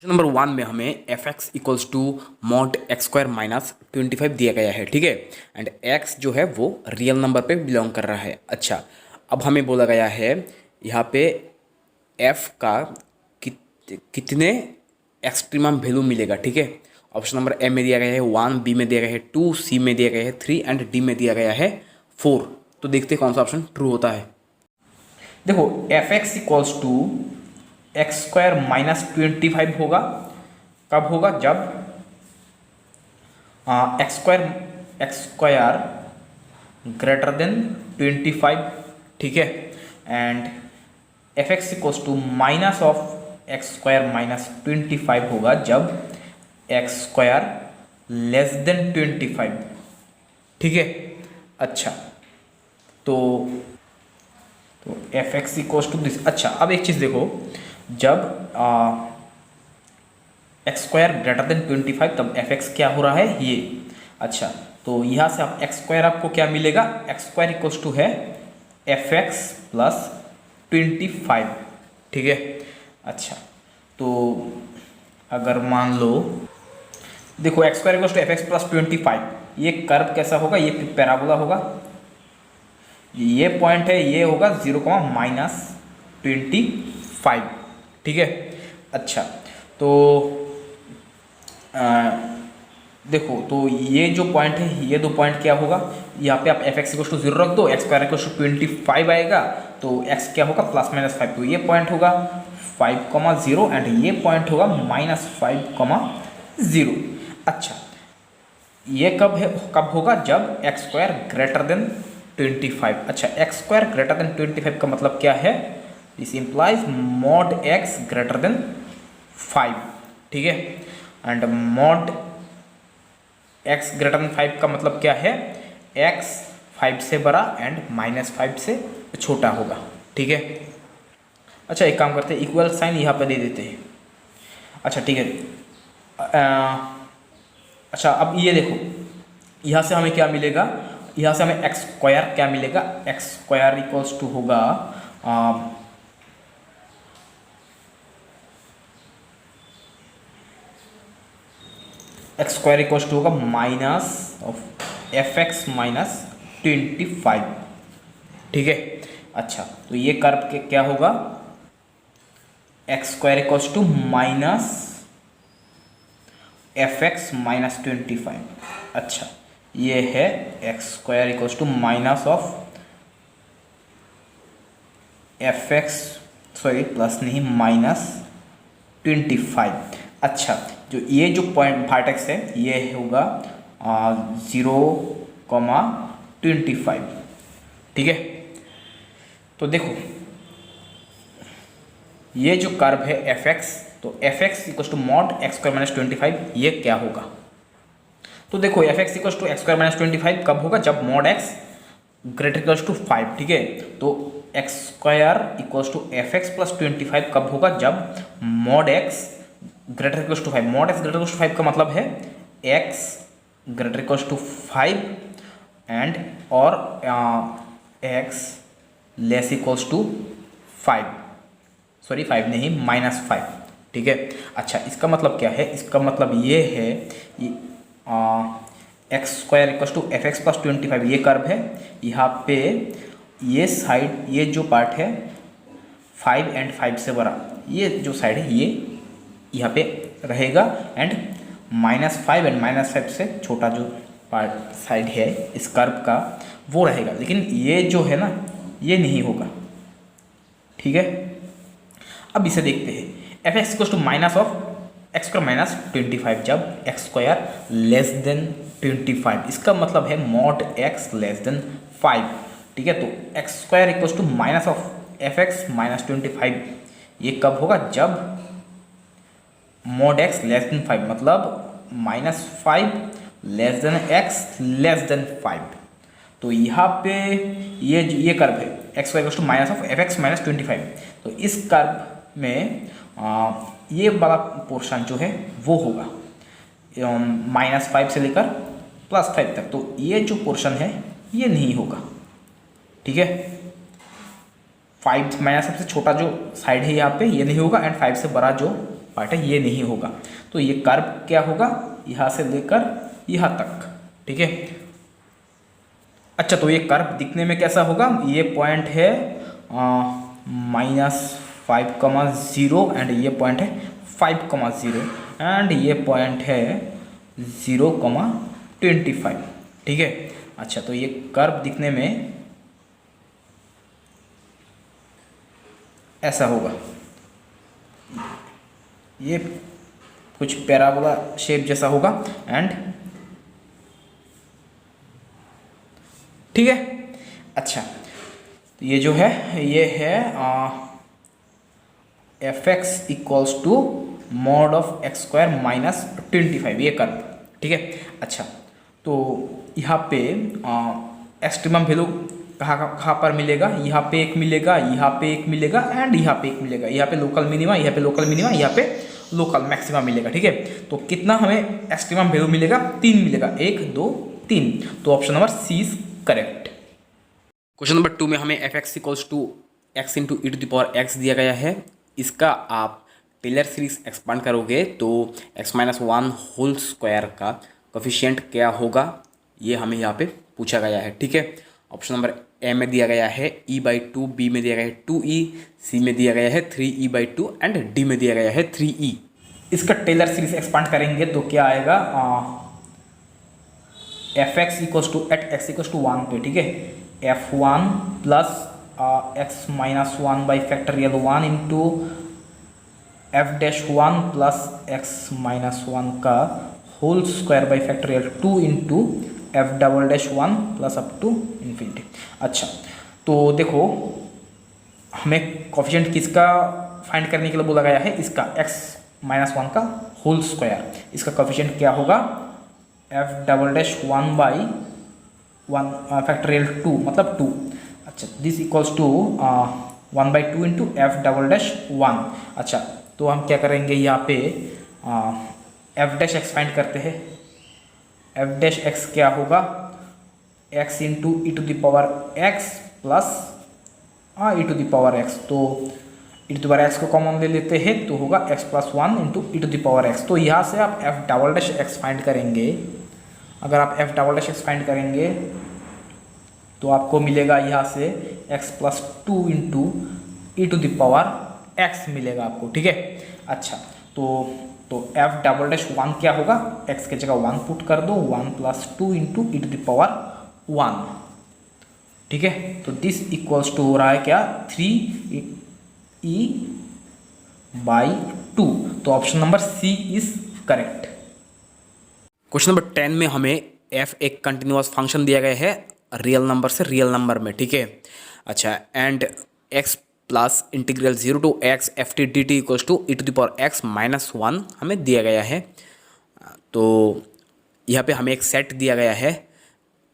Number 1 में हमें F X equals to mod X square minus 25 दिया गया है, ठीक है। एंड एक्स जो है वो रियल नंबर पे बिलोंग कर रहा है। अच्छा, अब हमें बोला गया है यहाँ पे एफ का कितने एक्सट्रीमम वैल्यू मिलेगा, ठीक है। ऑप्शन नंबर ए में दिया गया है 1, बी में दिया गया है 2, सी में दिया गया है 3 एंड डी में दिया गया है 4। तो देखते हैं कौन सा ऑप्शन ट्रू होता है। देखो F X equals to X square minus 25 होगा। कब होगा? जब एक्स स्क्वायर ग्रेटर देन 25, ठीक है। And F X equals to minus of X square minus 25 होगा जब एक्स स्क्वायर लेस देन 25, ठीक है। अच्छा, तो F X equals to this. अच्छा, अब एक चीज़ देखो, जब एक्स स्क्वायर ग्रेटर देन 25 तब एफ एक्स क्या हो रहा है ये। अच्छा, तो यहाँ से आप एक्स स्क्वायर आपको क्या मिलेगा? एक्स स्क्वायर इक्वल्स टू है एफ एक्स प्लस 25, ठीक है। अच्छा, तो अगर मान लो देखो X square equals to F X plus 25, ये कर्व कैसा होगा? ये पैराबोला होगा। ये पॉइंट है, ये होगा 0,-25, ठीक है। अच्छा, तो देखो, तो ये जो पॉइंट है, ये दो पॉइंट क्या होगा? यहाँ पे आप एफ एक्स इक्वल टू 0 रख दो, एक्स स्क्वायर इक्वल टू 25 आएगा, तो एक्स क्या होगा? +-5। तो ये पॉइंट होगा 5,0 एंड ये पॉइंट होगा -5,0। अच्छा, ये कब होगा? जब एक्स स्क्वायर ग्रेटर देन 25। अच्छा, एक्स स्क्वायर ग्रेटर देन 25 का मतलब क्या है? This implies mod X greater than 5, ठीक है। And mod X greater than 5 का मतलब क्या है? एक्स 5 से बड़ा एंड -5 से छोटा होगा, ठीक है। अच्छा, एक काम करते हैं, इक्वल साइन यहाँ पे दे देते हैं। अच्छा, ठीक है। अच्छा, अब ये देखो, यहाँ से हमें क्या मिलेगा? यहाँ से हमें एक्स स्क्वायर क्या मिलेगा? एक्स स्क्वायर इक्वल्स टू होगा एक्स स्क्वायर इक्वल्स टू होगा minus of F X minus 25, ठीक है। अच्छा, तो ये कर्व के क्या होगा? X square equals to minus F X minus 25। अच्छा, ये है X square equals to minus of F X, sorry plus नहीं, -25। अच्छा, जो ये जो पॉइंट वर्टेक्स है ये होगा 0,25, ठीक है। तो देखो, ये जो कर्व है एफ एक्स, तो F X equals to mod X square minus 25, ये क्या होगा? तो देखो F X equals to X square minus 25 कब होगा? जब mod X greater equals to 5, ठीक है। तो X square equals to F X plus 25 कब होगा? जब mod X greater equals to 5। Mod X greater equals to 5 का मतलब है X greater equals to 5 and और X less equals to 5, sorry 5 नहीं, -5, ठीक है। अच्छा, इसका मतलब क्या है? इसका मतलब ये है X square equals to F X plus 25, ये कर्व है। यहाँ पे ये साइड, ये जो पार्ट है 5 एंड 5 से बड़ा, ये जो साइड है ये यहाँ पे रहेगा एंड -5 एंड -5 से छोटा जो पार्ट साइड है इस कर्व का वो रहेगा, लेकिन ये जो है ना ये नहीं होगा, ठीक है। अब इसे देखते हैं, F X equals to minus of X square minus 25 जब एक्स स्क्वायर लेस देन 25, इसका मतलब है मॉड एक्स लेस देन 5, ठीक है। तो X square equals to minus of F X minus 25, ये कब होगा? जब मॉड एक्स लेस देन 5, मतलब -5 less than X less than 5। तो यहाँ पे ये कर्व है X square equals to minus of F X minus 25। तो इस कर्व में ये वाला पोर्शन जो है वो होगा -5 से लेकर +5 तक। तो ये जो पोर्शन है ये नहीं होगा, ठीक है। 5 सबसे छोटा जो साइड है यहाँ पे ये नहीं होगा एंड 5 से बड़ा जो पार्ट है ये नहीं होगा। तो ये कर्व क्या होगा, यहाँ से लेकर यहाँ तक, ठीक है। अच्छा, तो ये कर्व दिखने में कैसा होगा, ये पॉइंट है -5,0 एंड ये पॉइंट है 5,0 एंड ये पॉइंट है 0,25, ठीक है। अच्छा, तो ये कर्व दिखने में ऐसा होगा, ये कुछ पैराबोला शेप जैसा होगा एंड ठीक है। अच्छा, तो ये जो है ये है fx equals to mod of x² minus 25, ये कर्व, ठीक है। अच्छा, तो यहाँ पे एक्सट्रीमम वैल्यू कहाँ पर मिलेगा, यहाँ पे एक मिलेगा, यहाँ पे एक मिलेगा एंड यहाँ पे एक मिलेगा, यहाँ पे लोकल मिनिमा, यहाँ पे लोकल मिनिमा, यहाँ पे लोकल मैक्सिमा मिलेगा, ठीक है। तो कितना हमें एक्सट्रीमम वैल्यू मिलेगा, 3 मिलेगा, 1 2 3, तो option number C is correct. Question number 2 में हमें fx equals to x into E to the power x दिया गया है। इसका आप टेलर सीरीज एक्सपांड करोगे तो x-1 होल स्क्वायर का कोफिशिएंट क्या होगा, ये हमें यहाँ पे पूछा गया है, ठीक है। ऑप्शन नंबर ए में दिया गया है e/2, बी में दिया गया है 2e, सी में दिया गया है 3e/2 एंड डी में दिया गया है 3e। इसका टेलर सीरीज एक्सपांड करेंगे तो क्या आएगा, fx equals to at x equals to 1 पे, ठीक है, f1 plus x-1 by factorial 1 into f-1 plus x-1 का whole square by factorial 2 into f-1 plus up to infinity. अच्छा, तो देखो हमें कोफिशिएंट किसका फाइंड करने के लिए बोला गया है, इसका x-1 का होल स्क्वायर, इसका कोफिशिएंट क्या होगा f-1 बाई 1 फैक्टोरियल 2 मतलब 2। अच्छा, this equals to 1/2 into f-1। अच्छा, तो हम क्या करेंगे, यहाँ पे f' फाइंड करते हैं। f' क्या होगा, x into E to the power x plus E to the power x, तो E to the power x को कॉमन ले लेते हैं तो होगा x plus 1 into E to the power x। तो यहाँ से आप f'' फाइंड करेंगे, अगर आप f'' फाइंड करेंगे तो आपको मिलेगा यहाँ से x plus 2 into E to the power x मिलेगा आपको, ठीक है। अच्छा, तो f'1 क्या होगा, x के जगह 1 पुट कर दो, 1 plus 2 into E to the power 1, ठीक है। तो दिस इक्वल्स टू हो रहा है क्या, 3e/2। तो option number C is correct. Question number 10 में हमें f एक कंटिन्यूअस फंक्शन दिया गया है रियल नंबर से रियल नंबर में, ठीक है। अच्छा, and x plus integral 0 to x ft dt equals to E to the power x minus 1 हमें दिया गया है। तो यहाँ पे हमें एक सेट दिया गया है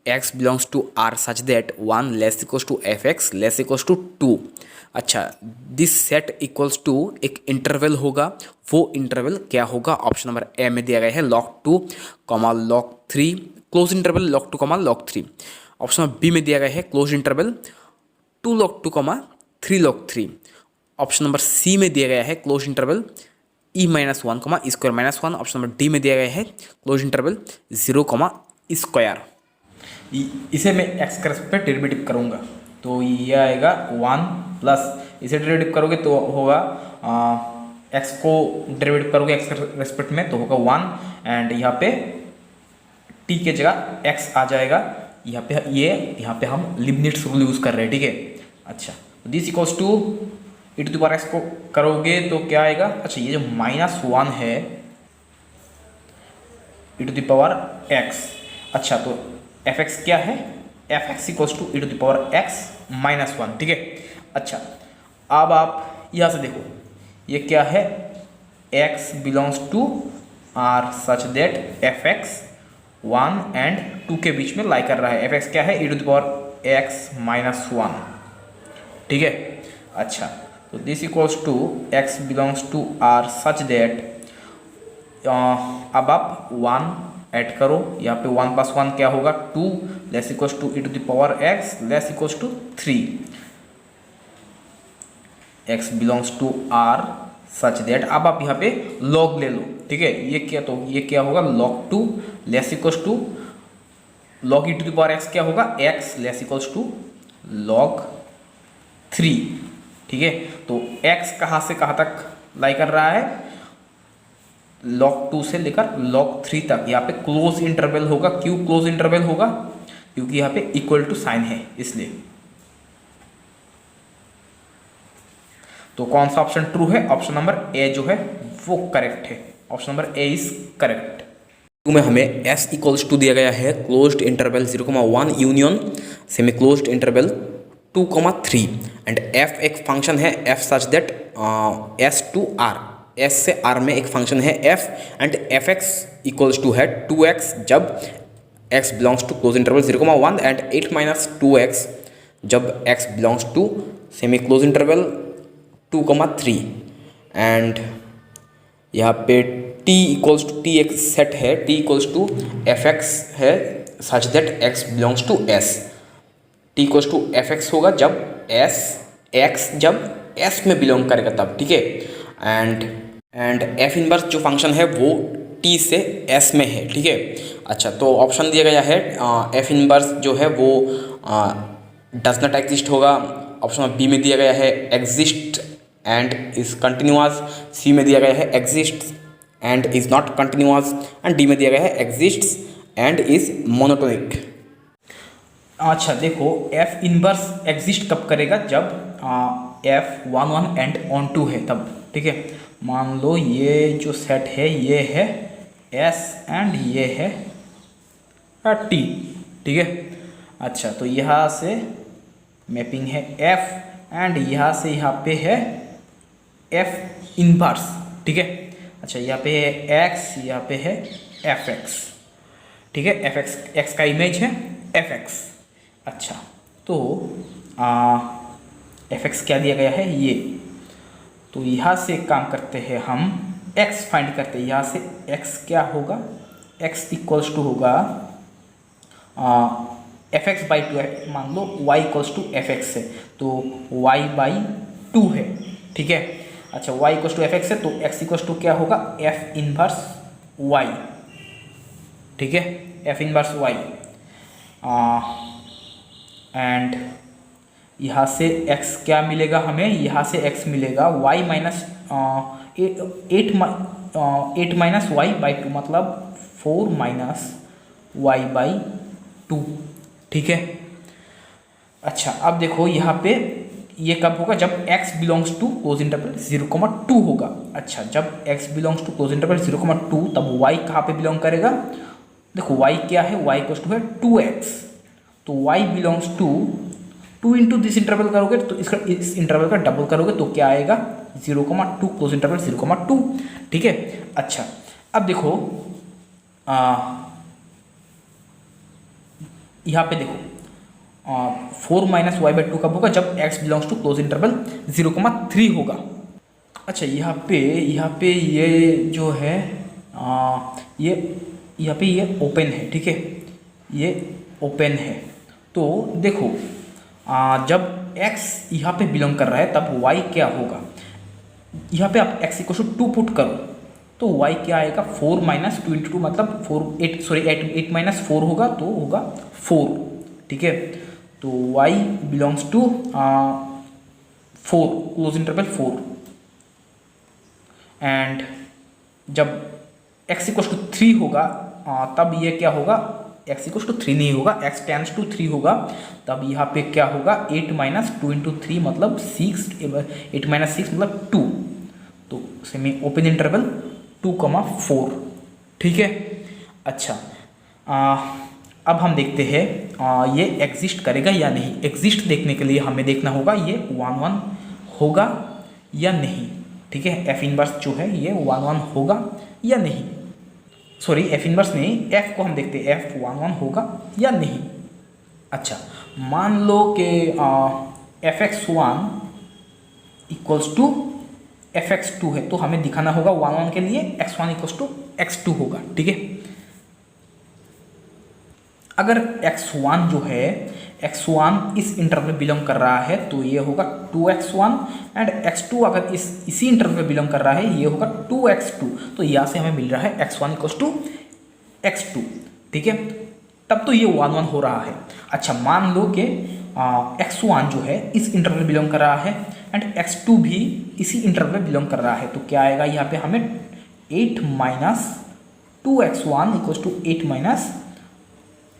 x belongs to r such that 1 less equals to fx less equals to 2। अच्छा, दिस सेट इक्वल्स टू एक इंटरवल होगा, वो इंटरवल क्या होगा, ऑप्शन नंबर ए में दिया गया है log 2, log 3, close interval log 2, log 3। Option number B में दिया गया है close interval 2 log 2, 3 log 3। Option number C में दिया गया है close interval e-1, e²-1। Option number D में दिया गया है क्लोज इंटरवल 0, इसे मैं x के रेस्पेक्ट पे डेरिवेटिव करूँगा तो ये आएगा 1 प्लस, इसे डेरिवेटिव करोगे तो होगा x को डेरिवेटिव करोगे x के रेस्पेक्ट में तो होगा 1 एंड यहाँ पे t के जगह x आ जाएगा। यहाँ पे हम लिबनिट्ज़ रूल यूज़ कर रहे हैं, ठीक है। अच्छा, this equals to E to the power x को करोगे तो क्या आएगा, अच्छा ये जो -1 है E to the power x। अच्छा, तो fx क्या है, fx equals to E to the power x -1, ठीक है। अच्छा, अब आप यहाँ से देखो ये क्या है, x belongs to r such that fx 1 and 2 के बीच में लाई कर रहा है। fx क्या है, E to the power x -1, ठीक है। अच्छा, तो this equals to x belongs to r such that अब आप 1 ऐड करो, यहाँ पे 1 प्लस 1 क्या होगा 2 less equals to E to the power x less equals to 3। x belongs to r such that, अब आप यहाँ पे लॉग ले लो, ठीक है। ये क्या, तो ये क्या होगा, log 2 less equals to log e to the power x क्या होगा, x less equals to log 3, ठीक है। तो x कहाँ से कहाँ तक लाई कर रहा है, log 2 से लेकर log 3 तक। यहाँ पे क्लोज इंटरवल होगा। क्यों क्लोज इंटरवल होगा, क्योंकि यहाँ पे इक्वल टू साइन है इसलिए। तो कौन सा ऑप्शन ट्रू है, ऑप्शन नंबर ए जो है वो करेक्ट है। Option number A is correct. में हमें s इक्वल्स टू दिया गया है closed interval 0,1 union semi closed interval 2,3 and f एक फंक्शन है f such that s to r, s से r में एक फंक्शन है f and fx equals to है 2x जब x belongs to close interval 0,1 and 8 - 2x जब x belongs to semi close interval 2,3 and यहाँ पे t इक्वल्स टू t एक सेट है, t इक्वल्स टू fx है such that x belongs to s। t equals to fx होगा जब x जब s में बिलोंग करेगा तब, ठीक है। एंड f इनवर्स जो फंक्शन है वो t से s में है, ठीक है। अच्छा, तो ऑप्शन दिया गया है f इनवर्स जो है वो डज नॉट एग्जिस्ट होगा। ऑप्शन बी में दिया गया है एग्जिस्ट एंड इज कंटिन्यूअस, सी में दिया गया है exist and is not continuous and D में दिया गया है एग्जिस्ट्स एंड इज मोनोटोनिक। अच्छा देखो, f इनवर्स एग्जिस्ट कब करेगा, जब f 1 1 एंड ऑन 2 है तब, ठीक है। मान लो ये जो सेट है ये है s एंड ये है t, ठीक है। अच्छा, तो यहाँ से मैपिंग है f एंड यहाँ से यहाँ पे है f इनवर्स, ठीक है। अच्छा, यहाँ पे है x, यहाँ पे है fx, ठीक है। fx x का इमेज है fx। अच्छा, तो fx क्या दिया गया है ये, तो यहाँ से काम करते हैं हम x फाइंड करते हैं। यहाँ से x क्या होगा, x इक्वल्स टू होगा fx/2 है। मान लो y इक्वल्स टू fx है तो y/2 है, ठीक है। अच्छा, y इक्वल्स टू fx है तो x इक्वल्स टू क्या होगा, f इनवर्स y, ठीक है, f इनवर्स y। एंड यहाँ से x क्या मिलेगा हमें, यहाँ से x मिलेगा y माइनस 8 माइनस y/2 मतलब 4 माइनस y/2, ठीक है। अच्छा, अब देखो यहाँ पे ये कब होगा, जब x belongs to close interval 0,2 होगा। अच्छा, जब x belongs to close interval 0,2 तब y कहाँ पे बिलोंग करेगा, देखो y क्या है, y इक्वल्स टू है 2x, तो y belongs to 2 into this interval करोगे तो इसका इस इंटरवल का डबल करोगे तो क्या आएगा 0,2, क्लोज इंटरवल 0,2, ठीक है। अच्छा, अब देखो यहाँ पे देखो 4 माइनस y/2 कब होगा, जब x belongs to close interval 0,3 होगा। अच्छा, यहाँ पे ये जो है ये यहाँ पे ये ओपन है, ठीक है, ये ओपन है। तो देखो जब x यहाँ पे बिलोंग कर रहा है तब y क्या होगा, यहाँ पे आप x इक्वल टू 2 पुट करो तो y क्या आएगा, 4 माइनस 2 इंटू 2 मतलब 8 माइनस 4 होगा तो होगा 4, ठीक है। तो y belongs to 4, close interval 4 and जब x इक्वल टू 3 होगा तब ये क्या होगा, x इक्वल टू 3 नहीं होगा, x टेंड्स टू 3 होगा, तब यहाँ पे क्या होगा 8 माइनस 2 इंटू 3 मतलब 6, 8 माइनस 6 मतलब 2, तो सेमी ओपन इंटरवल 2,4, ठीक है। अच्छा, अब हम देखते हैं ये एग्जिस्ट करेगा या नहीं। एग्जिस्ट देखने के लिए हमें देखना होगा ये 1 1 होगा या नहीं, ठीक है। एफ इनवर्स जो है ये 1 1 होगा या नहीं, सॉरी एफ इनवर्स नहीं, एफ को हम देखते हैं एफ 1 1 होगा या नहीं। अच्छा, मान लो कि fx1 इक्वल्स टू fx2 है तो हमें दिखाना होगा 1 1 के लिए x1 इक्वल्स टू x2 होगा, ठीक है। अगर x1 जो है x1 इस इंटरवल में बिलोंग कर रहा है तो ये होगा 2x1 एंड x2 अगर इसी इंटरवल में बिलोंग कर रहा है ये होगा 2x2। तो यहाँ से हमें मिल रहा है x1 इक्वल्स टू x2, ठीक है। तब तो ये 1 1 हो रहा है। अच्छा, मान लो कि x1 जो है इस इंटरवल में बिलोंग कर रहा है एंड x2 भी इसी इंटरवल में बिलोंग कर रहा है, तो क्या आएगा यहाँ पे हमें 8 minus 2x1 equals to 8 minus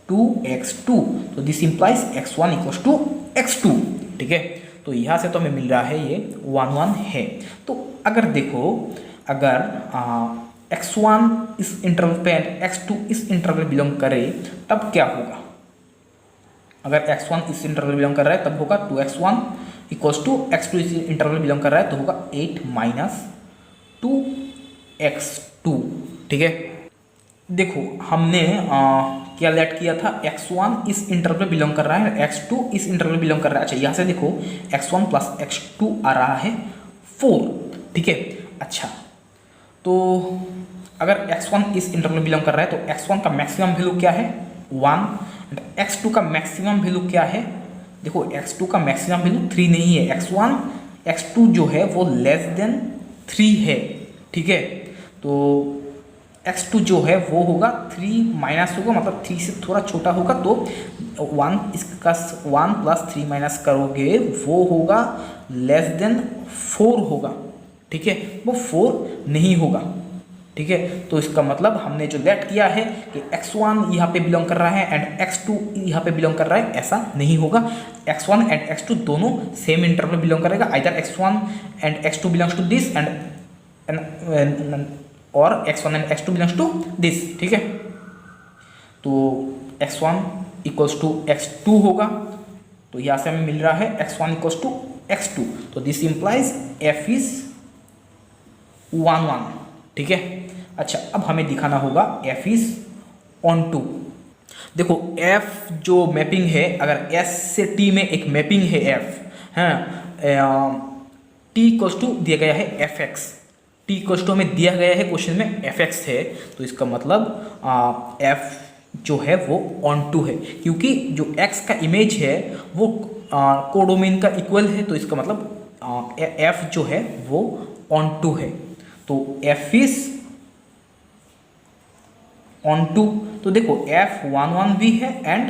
2x2। तो this implies x1 equals to x2, ठीक है। तो यहाँ से तो हमें मिल रहा है ये 1 1 है। तो अगर देखो, अगर x1 इस इंटरवल पे एंड x2 इस इंटरवल में बिलोंग करे तब क्या होगा। अगर x1 इस इंटरवल में बिलोंग कर रहा है तब होगा 2x1 इक्वल्स टू x2 इस इंटरवल में बिलोंग कर रहा है तो होगा 8 माइनस 2x2, ठीक है। देखो हमने क्या लेट किया था, x1 इस इंटरवल में बिलोंग कर रहा है, x2 इस इंटरवल में बिलोंग कर रहा है। अच्छा, यहाँ से देखो x1 प्लस x2 आ रहा है 4, ठीक है। अच्छा, तो अगर x1 इस इंटरवल में बिलोंग कर रहा है तो x1 का मैक्सिमम वैल्यू क्या है 1, x2 का मैक्सिमम वैल्यू क्या है। देखो x2 का मैक्सिमम वैल्यू 3 नहीं है, x2 जो है वो लेस देन 3 है, ठीक है। तो x2 जो है वो होगा 3 माइनस होगा, मतलब 3 से थोड़ा छोटा होगा, तो 1 इसका 1 प्लस 3 माइनस करोगे वो होगा लेस देन 4 होगा, ठीक है। वो 4 नहीं होगा, ठीक है। तो इसका मतलब हमने जो लेट किया है कि x1 यहाँ पे बिलोंग कर रहा है एंड x2 यहाँ पे बिलोंग कर रहा है, ऐसा नहीं होगा। x1 एंड x2 दोनों सेम इंटरवल में बिलोंग करेगा, either x1 and x2 belongs to this and और x1 and x2 belongs to this, ठीक है। तो x1 इक्वल्स टू x2 होगा, तो यहाँ से हमें मिल रहा है x1 इक्वल्स टू x2। तो दिस इंप्लाइज f इज 1 1, ठीक है। अच्छा, अब हमें दिखाना होगा f इज ऑन टू। देखो f जो मैपिंग है, अगर s से t में एक मैपिंग है f, हाँ, t इक्वल्स टू दिया गया है fx, t इक्वल्स टू हमें दिया गया है क्वेश्चन में fx है, तो इसका मतलब f जो है वो ऑन टू है, क्योंकि जो x का इमेज है वो कोडोमेन का इक्वल है, तो इसका मतलब f जो है वो ऑन टू है। तो f इज ऑन टू, तो देखो f 1 1 भी है एंड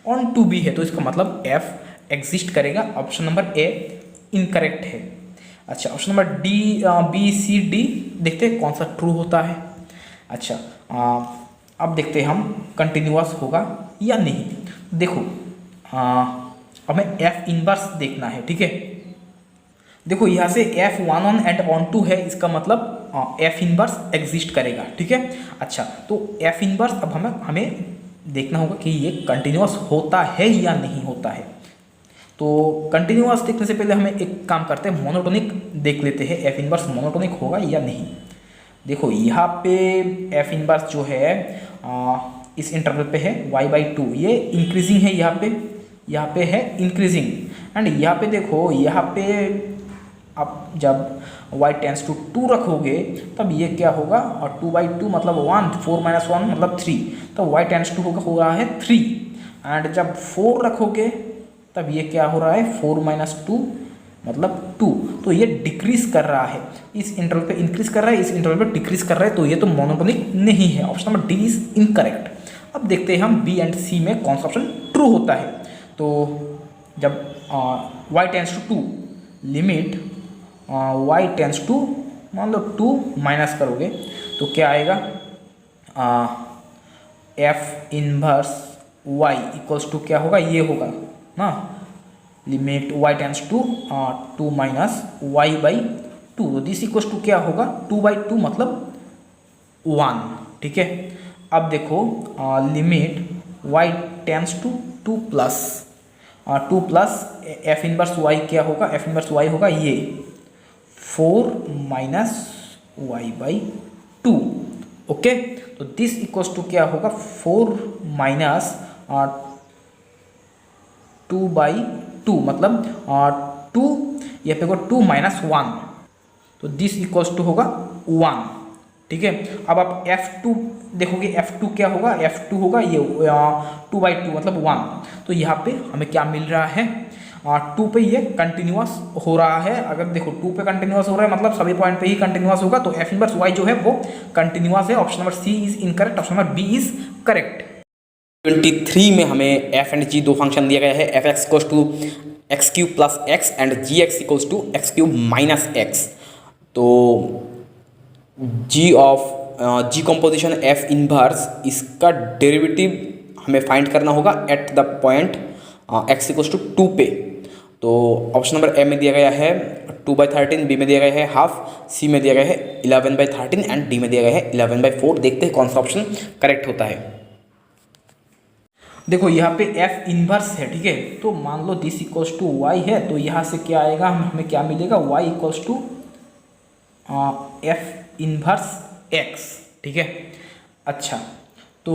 ऑन टू भी है, तो इसका मतलब f एग्जिस्ट करेगा। ऑप्शन नंबर ए इनकरेक्ट है। अच्छा, option number D B C D देखते हैं कौन सा ट्रू होता है। अच्छा, अब देखते हैं हम कंटिन्यूअस होगा या नहीं। देखो हमें f इनवर्स देखना है, ठीक है। देखो यहाँ से f 1 1 एंड ऑन टू है, इसका मतलब f इनवर्स एग्जिस्ट करेगा, ठीक है। अच्छा, तो f इनवर्स अब हमें देखना होगा कि ये कंटिन्यूअस होता है या नहीं होता है। तो कंटिन्यूअस देखने से पहले हमें एक काम करते हैं, मोनोटोनिक देख लेते हैं, f इनवर्स मोनोटोनिक होगा या नहीं। देखो यहाँ पे f इनवर्स जो है इस इंटरवल पे है y/2, ये इंक्रीजिंग है, यहाँ पे है इंक्रीजिंग, एंड यहाँ पे देखो यहाँ पे आप जब y टेंस टू 2 रखोगे तब ये क्या होगा, और 2/2 मतलब 1, 4 माइनस 1 मतलब 3, तो y टेंस टू हो रहा है 3, एंड जब 4 रखोगे तब ये क्या हो रहा है 4 माइनस 2 मतलब 2, तो ये डिक्रीज कर रहा है, इस इंटरवल पे इंक्रीज कर रहा है, इस इंटरवल पे डिक्रीज कर रहा है, तो ये तो मोनोटोनिक नहीं है। Option number D is incorrect. अब देखते हैं हम बी एंड सी में कौन सा ऑप्शन ट्रू होता है। तो जब y tends to 2 limit y tends to मान लो 2 माइनस करोगे तो क्या आएगा, f inverse y equals to क्या होगा, ये होगा ना, limit y tends to 2 minus y/2, तो दिस इक्वल्स टू क्या होगा 2/2 मतलब 1, ठीक है। अब देखो limit y tends to 2 plus f inverse y क्या होगा, f इनवर्स y होगा ये 4 माइनस y/2, ओके। तो दिस इक्वल्स टू क्या होगा 4 माइनस 2/2 मतलब 2, ये पे 2 माइनस 1, तो दिस इक्वल्स टू होगा 1, ठीक है। अब आप F2 देखोगे, F2 क्या होगा, F2 होगा ये 2/2 मतलब 1। तो यहाँ पे हमें क्या मिल रहा है, 2 पे ये कंटिन्यूअस हो रहा है। अगर देखो 2 पे कंटिन्यूअस हो रहा है मतलब सभी पॉइंट पे ही कंटिन्यूअस होगा, तो F इनवर्स Y जो है वो कंटिन्यूअस है। Option number C is incorrect, option number B is correct. 23 में हमें f एंड g दो फंक्शन दिया गया है, F X equals to X cube plus X and G X equals to X cube minus X. तो G composition f inverse, इसका derivative हमें find करना होगा at the point x equals to 2 पे। तो ऑप्शन नंबर ए में दिया गया है 2/13, बी में दिया गया है हाफ, सी में दिया गया है 11/13 एंड डी में दिया गया है 11/4। देखते हैं कौन सा ऑप्शन करेक्ट होता है। देखो यहाँ पे f इनवर्स है, ठीक है। तो मान लो दिस इक्वल्स टू y है, तो यहाँ से क्या आएगा, हमें क्या मिलेगा, y equals to f inverse x, ठीक है। अच्छा, तो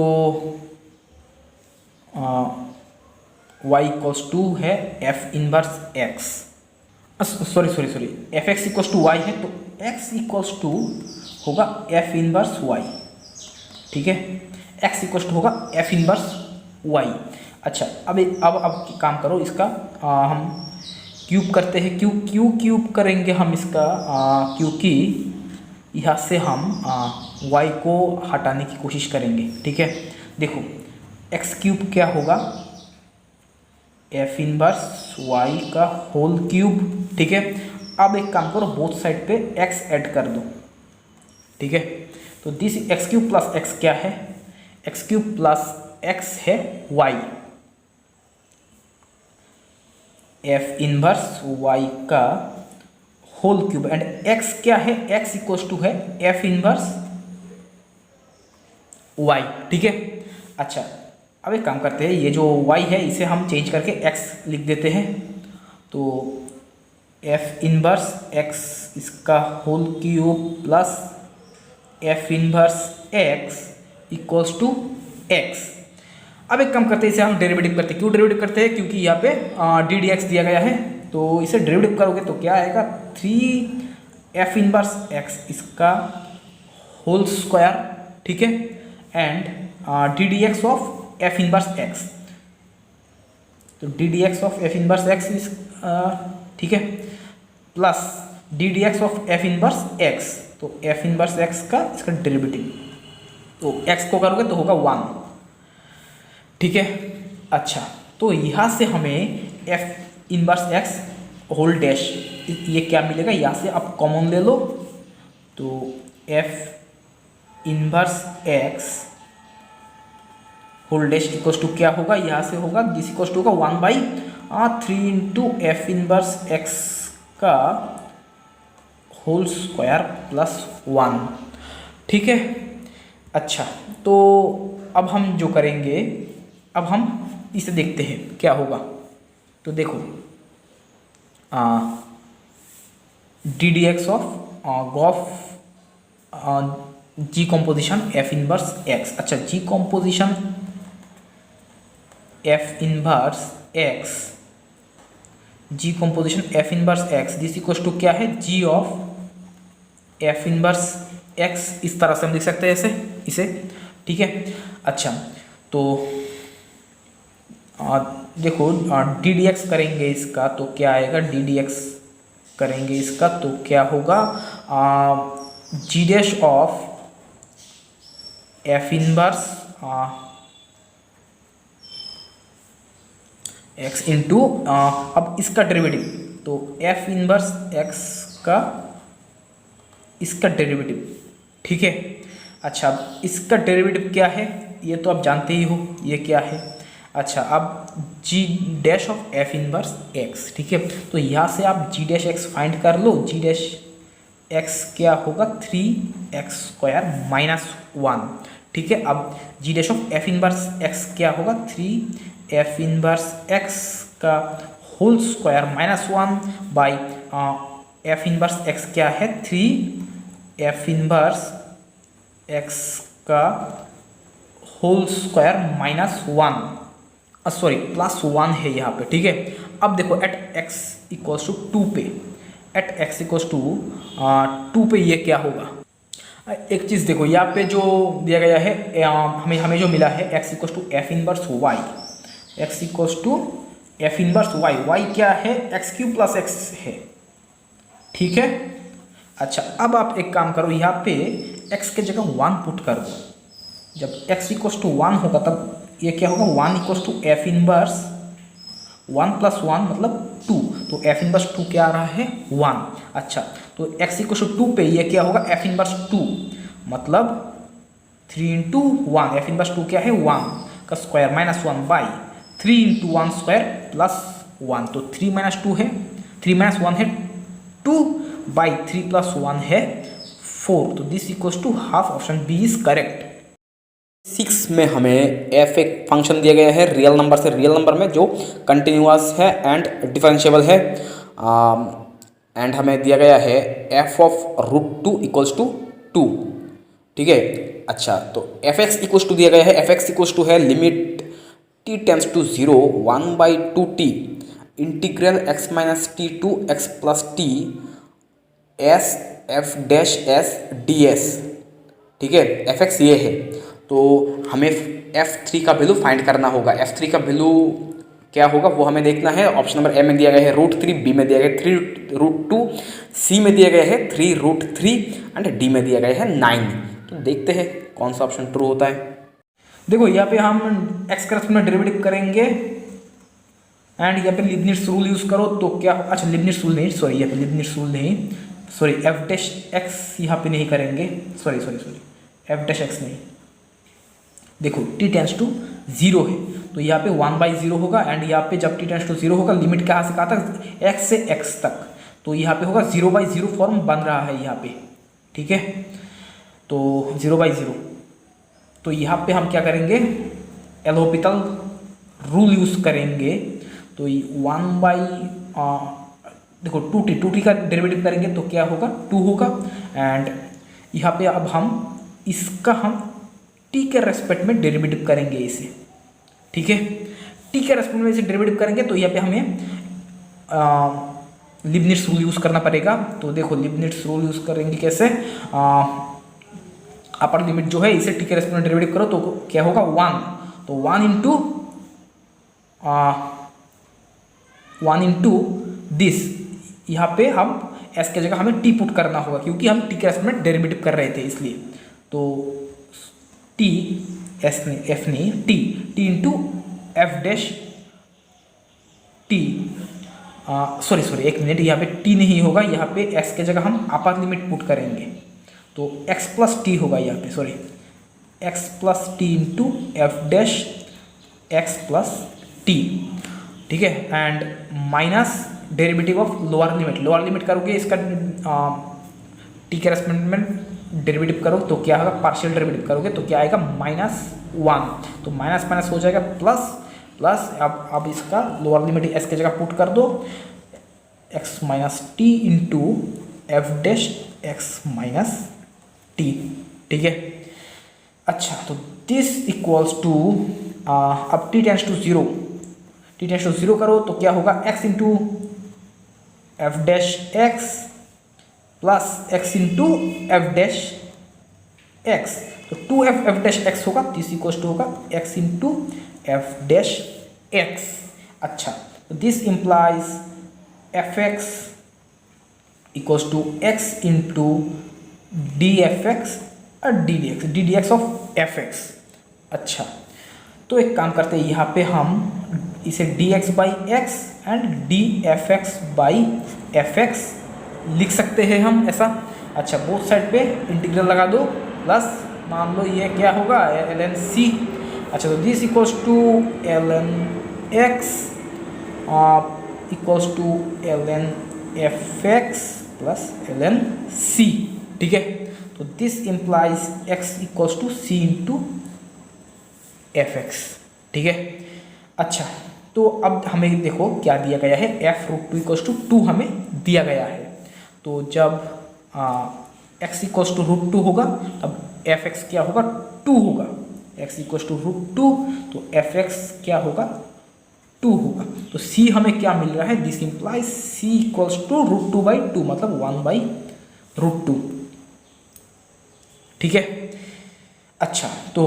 y इक्वल्स टू है f inverse x, sorry F X equals to Y है, तो x इक्वल्स टू होगा f इनवर्स y, ठीक है। x इक्वल्स टू होगा f इनवर्स y। अच्छा, अब काम करो इसका, हम क्यूब करते हैं। क्यों क्यूब करेंगे हम इसका, क्योंकि यहाँ से हम y को हटाने की कोशिश करेंगे, ठीक है। देखो x क्यूब क्या होगा, f इनवर्स y का होल क्यूब, ठीक है। अब एक काम करो, बोथ साइड पे x ऐड कर दो, ठीक है। तो this x cube plus x क्या है, x क्यूब प्लस x है y, f इनवर्स y का होल क्यूब एंड x क्या है, x इक्वल्स टू है f इनवर्स y, ठीक है। अच्छा, अब एक काम करते हैं, ये जो y है इसे हम चेंज करके x लिख देते हैं। तो f इनवर्स x इसका whole cube plus f inverse x equals to x। अब एक काम करते हैं, इसे हम डेरिवेटिव करते हैं। क्यों डेरिवेटिव करते हैं, क्योंकि यहाँ पे डी डी एक्स दिया गया है, तो इसे डेरिवेटिव करोगे तो क्या आएगा, 3f इनवर्स x इसका होल स्क्वायर, ठीक है, and D D X of f inverse x। तो D D X of f inverse x इस ठीक है, plus D D X of f inverse x। तो f इनवर्स x का इसका डेरिवेटिव, तो x को करोगे तो होगा 1, ठीक है। अच्छा, तो यहाँ से हमें f inverse x whole dash ये क्या मिलेगा, यहाँ से आप कॉमन ले लो, तो f inverse x whole dash equals to क्या होगा, यहाँ से होगा दिस इक्वल्स टू होगा 1/3 इंटू f इनवर्स x का होल स्क्वायर प्लस 1, ठीक है। अच्छा, तो अब हम जो करेंगे, अब हम इसे देखते हैं क्या होगा। तो देखो D D X of G composition F inverse X. अच्छा, G composition F inverse X, G composition F inverse X this equals to क्या है, G of F inverse X. इस तरह से हम लिख सकते हैं इसे, ठीक है। अच्छा, तो देखो डी डी एक्स करेंगे इसका तो क्या आएगा, डी डी एक्स करेंगे इसका तो क्या होगा, G dash of F inverse X into अब इसका डेरिवेटिव, तो एफ इनवर्स एक्स का इसका डेरिवेटिव, ठीक है। अच्छा, अब इसका डेरिवेटिव क्या है ये तो आप जानते ही हो, ये क्या है। अच्छा, अब G dash of F inverse X, ठीक है। तो यहाँ से आप जी डैश एक्स फाइंड कर लो, जी डैश एक्स क्या होगा 3x² माइनस 1, ठीक है। अब G dash of F inverse X क्या होगा 3f इनवर्स एक्स का whole square minus 1 by F inverse X क्या है 3f इनवर्स एक्स का whole square minus 1, sorry plus 1 है यहाँ पे, ठीक है। अब देखो एट x इक्वल्स टू 2 पे, एट x इक्वल्स टू 2 पे ये क्या होगा। एक चीज़ देखो, यहाँ पे जो दिया गया है हमें हमें जो मिला है x equals to F inverse Y, x equals to F inverse Y, Y क्या है, एक्स क्यू प्लस एक्स है, ठीक है। अच्छा, अब आप एक काम करो, यहाँ पे x के जगह 1 पुट कर दो। जब x इक्वस टू 1 होगा तब ये क्या होगा, 1 equals to F inverse 1 plus 1 मतलब 2, तो एफ इनवर्स 2 क्या आ रहा है 1। अच्छा, तो x इक्वल टू 2 पे ये क्या होगा, एफ इनवर्स 2 मतलब 3 इंटू 1, एफ इनवर्स 2 क्या है 1 का square minus 1 by 3 into 1 square plus 1, तो 3 माइनस 2 है, 3 माइनस 1 है 2 बाई 3 प्लस 1 है 4, तो this equals to half, option B is correct. 6 में हमें एफ एक फंक्शन दिया गया है रियल नंबर से रियल नंबर में जो कंटिन्यूअस है एंड डिफरेंशिएबल है, एंड हमें दिया गया है F of root 2 equals to 2, ठीक है। अच्छा, तो एफ एक्स इक्वल्स टू दिया गया है, एफ एक्स इक्वल्स टू है limit T tends to 0 1/2t integral X minus T to X plus T S F dash S D S, ठीक है। एफ एक्स ये है, तो हमें F3 का वैल्यू फाइंड करना होगा। F3 का वैल्यू क्या होगा वो हमें देखना है। ऑप्शन नंबर ए में दिया गया है √3, बी में दिया गया है 3√2, सी में दिया गया है 3√3 एंड डी में दिया गया है 9। तो देखते हैं कौन सा ऑप्शन ट्रू होता है। देखो यहाँ पे हम x का में डेरिवेटिव करेंगे एंड यहाँ पे लिबनिट्स रूल यूज़ करो तो क्या, अच्छा लिबनिट्स रूल नहीं, सॉरी यहाँ पे लिबनिट्स रूल नहीं, सॉरी एफ डैश एक्स यहाँ पे नहीं करेंगे, सॉरी एफ डैश एक्स नहीं। देखो t टेंस टू 0 है तो यहाँ पे 1/0 होगा एंड यहाँ पे जब t टेंस टू 0 होगा लिमिट कहाँ से कहाँ तक, x से x तक, तो यहाँ पे होगा 0/0 फॉर्म बन रहा है यहाँ पे, ठीक है। तो 0/0, तो यहाँ पे हम क्या करेंगे, एलोपिटल रूल यूज़ करेंगे, तो देखो 2t का डेरिवेटिव करेंगे तो क्या होगा 2 होगा एंड यहाँ पे अब हम इसका हम t के रेस्पेक्ट में डेरिवेटिव करेंगे इसे, ठीक है। t के रेस्पेक्ट में इसे डेरिवेटिव करेंगे तो यहाँ पे हमें लिबनिट्स रूल यूज़ करना पड़ेगा। तो देखो लिबनिट्स रूल यूज़ करेंगे कैसे, अपर लिमिट जो है इसे t के रेस्पेक्ट में डेरिवेटिव करो तो क्या होगा 1, तो 1 इंटू दिस, यहाँ पे हम s के जगह हमें t पुट करना होगा क्योंकि हम t के रेस्पेक्ट में डेरिवेटिव कर रहे थे इसलिए, तो t s ने f नहीं t into F dash T, sorry एक मिनट, यहाँ पे t नहीं होगा, यहाँ पे x के जगह हम अपर लिमिट पुट करेंगे तो x प्लस टी होगा यहाँ पे, sorry x plus T into F dash X plus T, ठीक है। And minus derivative of lower limit करोगे इसका t के रेस्पेक्ट में डेरिवेटिव करो तो क्या होगा, पार्शियल डेरिवेटिव करोगे तो क्या आएगा -1, तो माइनस हो जाएगा प्लस अब इसका लोअर लिमिट s के जगह पुट कर दो, x minus T into F dash X minus T, ठीक है। अच्छा, तो दिस इक्वल्स टू अब t टेंस टू 0 करो तो क्या होगा, x into F dash X plus x into F dash X, तो 2f एफ डैश एक्स होगा, दिस इक्वल्स टू होगा x into F dash X. अच्छा, तो this implies F X equals to x into D F X और D D X of F x. अच्छा, तो एक काम करते हैं, यहाँ पे हम इसे D x by x and D F x by F x लिख सकते हैं हम ऐसा। अच्छा, बोथ साइड पे इंटीग्रल लगा दो प्लस मान लो ये क्या होगा ln c। अच्छा, तो this equals to ln x equals to ln F X plus ln c, ठीक है। तो this implies x equals to c into F X, ठीक है। अच्छा, तो अब हमें देखो क्या दिया गया है, f√2 इक्वल्स टू 2 हमें दिया गया है, तो जब x इक्वल्स टू √2 होगा तब एफ एक्स क्या होगा 2 होगा, x इक्वल्स टू √2 तो एफ एक्स क्या होगा 2 होगा। तो c हमें क्या मिल रहा है, this implies c equals to √2/2 मतलब 1/√2, ठीक है। अच्छा, तो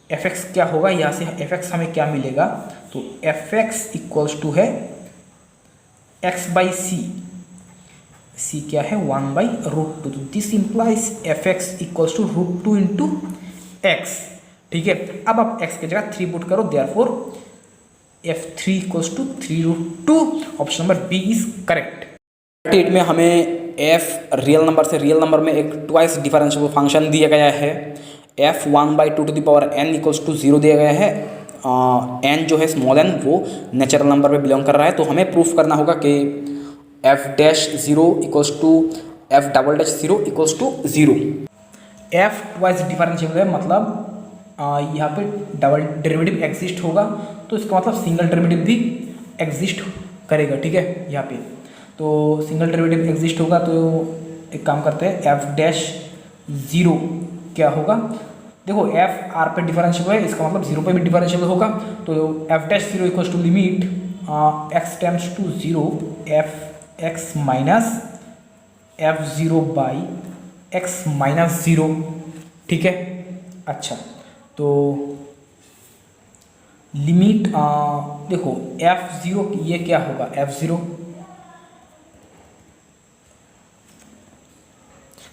एफ एक्स क्या होगा, यहाँ से एफ एक्स हमें क्या मिलेगा, तो एफ एक्स इक्वल्स टू है एक्स बाई सी क्या है 1/√2, तो this implies F X equals to √2 into X. ठीक है, अब आप x की जगह 3 पुट करो, therefore f3 equals to 3√2। Option number B is correct. 8 में हमें f रियल नंबर से रियल नंबर में एक ट्वाइस डिफरेंशियल फंक्शन दिया गया है। f 1/2n इक्वल्स टू 0 दिया गया है। n जो है स्मॉल n वो नेचुरल नंबर पे बिलोंग कर रहा है, तो हमें प्रूफ करना होगा कि f'0 equals to f'0 equals to 0। f twice differentiable है, मतलब यहाँ पे डबल डेरिवेटिव एग्जिस्ट होगा, तो इसका मतलब सिंगल डेरिवेटिव भी एग्जिस्ट करेगा। ठीक है, यहाँ पे तो सिंगल डेरिवेटिव एग्जिस्ट होगा, तो एक काम करते हैं f'0 क्या होगा, देखो f r पे डिफरेंशिएबल है, इसका मतलब 0 पे भी डिफरेंशिएबल होगा, तो f'0 equals to limit x tends to 0 f(x minus f0 by x minus 0। ठीक है, अच्छा, तो लिमिट देखो f0 ये क्या होगा, f0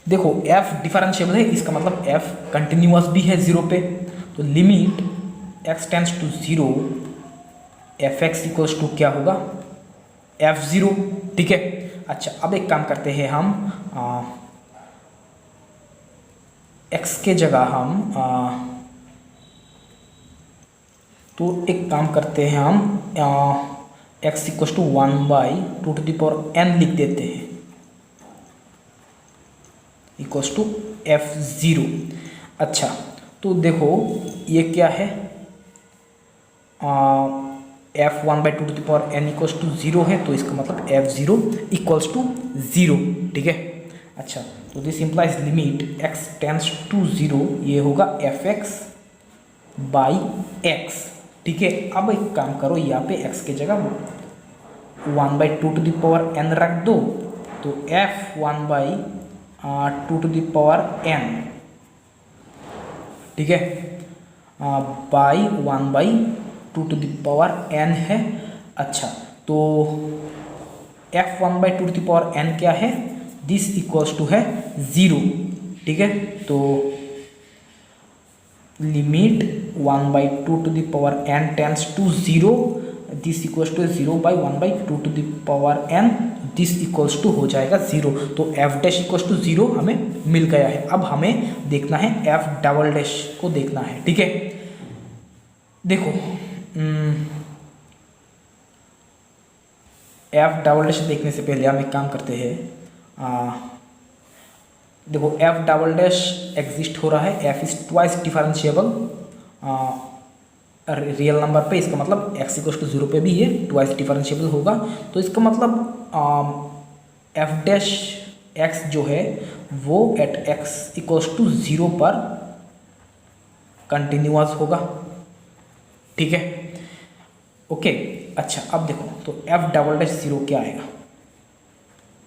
देखो f डिफरेंशिएबल है, इसका मतलब f कंटिन्यूअस भी है 0 पे, तो limit x tends to 0 f(x) equals to क्या होगा f0। ठीक है, अच्छा, अब एक काम करते हैं हम x के जगह हम तो एक काम करते हैं हम x इक्वल्स टू 1/2n लिख देते हैं इक्वल्स टू f0। अच्छा, तो देखो ये क्या है, f 1/2n इक्वल्स टू 0 है, तो इसका मतलब f0 इक्वल्स टू 0। ठीक है, अच्छा, तो this implies limit x tends to 0 ये होगा f(x) बाई x। ठीक है, अब एक काम करो, यहाँ पे x की जगह 1/2n रख दो, तो f 1/2n, ठीक है, बाई 1/2n है। अच्छा, तो f 1/2n क्या है, दिस इक्वल्स टू है 0। ठीक है, तो limit 1/2n tends to 0, this equals to 0/1/2n, this equals to हो जाएगा 0, तो f' इक्वल्स टू 0 हमें मिल गया है। अब हमें देखना है f" को देखना है। ठीक है, देखो f" देखने से पहले हम एक काम करते हैं, देखो f" एग्जिस्ट हो रहा है, f is twice differentiable real number पे, इसका मतलब x इक्वल्स टू 0 पे भी ये ट्वाइस डिफरेंशिएबल होगा, तो इसका मतलब f' जो है वो एट x इक्वल्स टू 0 पर कंटिन्यूअस होगा। ठीक है, ओके, अच्छा, अब देखो, तो f'0 क्या आएगा,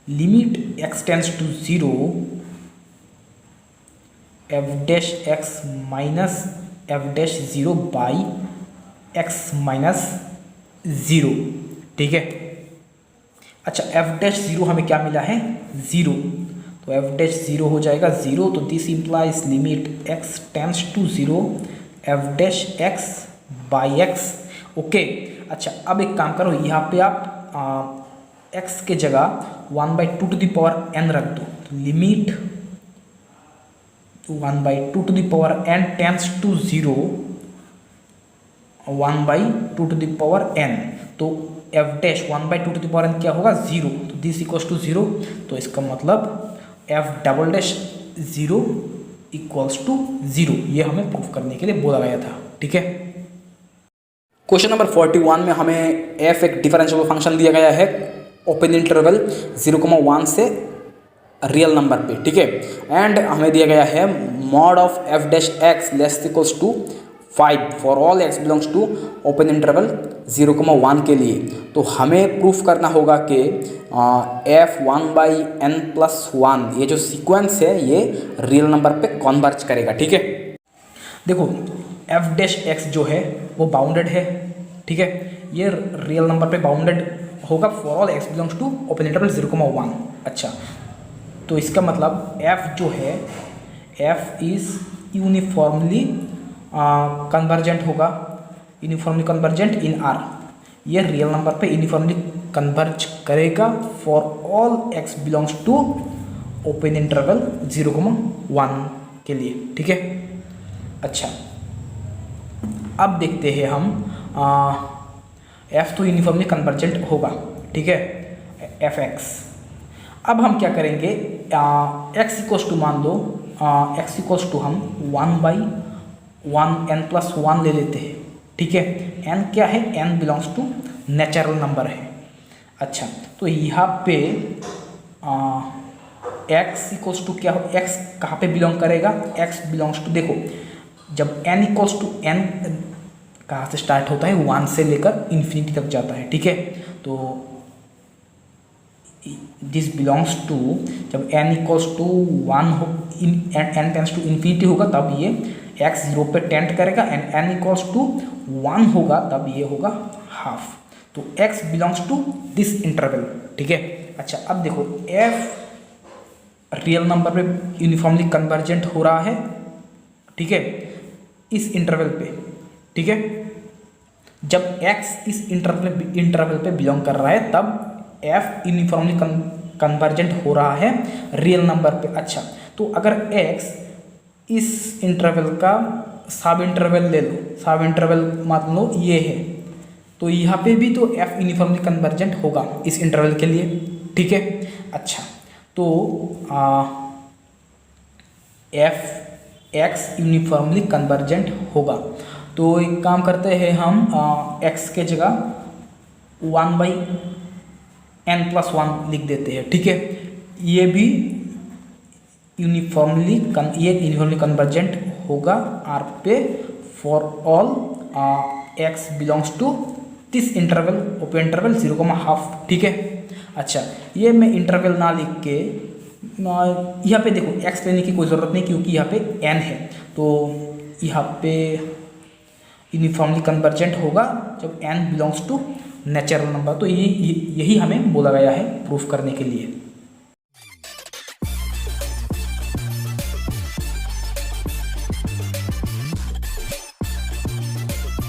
limit x tends to 0 f' minus f'0 by x minus 0। ठीक है, अच्छा, f'0 हमें क्या मिला है 0, तो f'0 हो जाएगा 0, तो this implies limit x tends to 0 f' by x। Okay, अच्छा, अब एक काम करो, यहाँ पे आप x के जगह 1/2n रख दो, तो limit 1/2n tends to 0 1/2n, तो f' 1/2n क्या होगा 0, तो दिस इक्वल्स टू 0, तो इसका मतलब f'0 इक्वल्स टू 0, ये हमें प्रूफ करने के लिए बोला गया था। ठीक है, क्वेश्चन नंबर 41 में हमें f एक डिफरेंशियल फंक्शन दिया गया है ओपन इंटरवल 0,1 से रियल नंबर पे। ठीक है, एंड हमें दिया गया है mod of f' less equals to 5 for all x belongs to open interval 0,1 के लिए। तो हमें प्रूफ करना होगा कि f1/n+1 ये जो सीक्वेंस है ये रियल नंबर पे कॉन्वर्ज करेगा। ठीक है, देखो f डैश x जो है वो बाउंडेड है, ठीक है, ये रियल नंबर पे बाउंडेड होगा for all x belongs to open interval 0,1। अच्छा, तो इसका मतलब f जो है f इज़ यूनिफॉर्मली कन्वर्जेंट होगा, यूनिफॉर्मली कन्वर्जेंट इन R। ये रियल नंबर पे यूनिफॉर्मली कन्वर्ज करेगा for all x belongs to open interval 0,1 के लिए। ठीक है, अच्छा अब देखते हैं हम f तो यूनिफॉर्मली कन्वर्जेंट होगा, ठीक है, fx। अब हम क्या करेंगे, x इक्वल्स टू मान लो x इक्वल्स टू हम 1/1n+1 ले लेते हैं। ठीक है, n क्या है, n belongs to natural number है। अच्छा, तो यहाँ पे x इक्वल्स टू क्या हो, x कहाँ पे बिलोंग करेगा, x बिलोंग्स टू, देखो जब n इक्वल्स टू n कहाँ से स्टार्ट होता है, 1 से लेकर इन्फिनिटी तक जाता है। ठीक है, तो दिस बिलोंग्स टू, जब n इक्वल्स टू 1 हो, n टेंस टू इन्फिनिटी होगा तब ये x 0 पे टेंड करेगा, एंड n इक्वल्स टू 1 होगा तब ये होगा हाफ। तो x belongs to this interval. ठीक है, अच्छा अब देखो f रियल नंबर पे यूनिफॉर्मली कन्वर्जेंट हो रहा है, ठीक है, इस इंटरवल पे। ठीक है, जब x इस इंटरवल पे बिलोंग कर रहा है तब f यूनिफॉर्मली कन्वर्जेंट हो रहा है रियल नंबर पे। अच्छा, तो अगर x इस इंटरवल का सब इंटरवल ले लो, सब इंटरवल मान लो ये है, तो यहाँ पे भी तो f यूनिफॉर्मली कन्वर्जेंट होगा इस इंटरवल के लिए। ठीक है, अच्छा तो x यूनिफॉर्मली कन्वर्जेंट होगा। तो एक काम करते हैं हम, x के जगह 1/n+1 लिख देते हैं। ठीक है, ये भी यूनिफॉर्मली कन्वर्जेंट होगा R पे for all x belongs to this interval open interval 0,1। ठीक है, अच्छा ये मैं इंटरवल ना लिख के यहाँ पे देखो x लेने की कोई ज़रूरत नहीं क्योंकि यहाँ पे n है, तो यहाँ पे यूनिफॉर्मली कन्वर्जेंट होगा जब n belongs to natural number. तो यही हमें बोला गया है प्रूफ करने के लिए।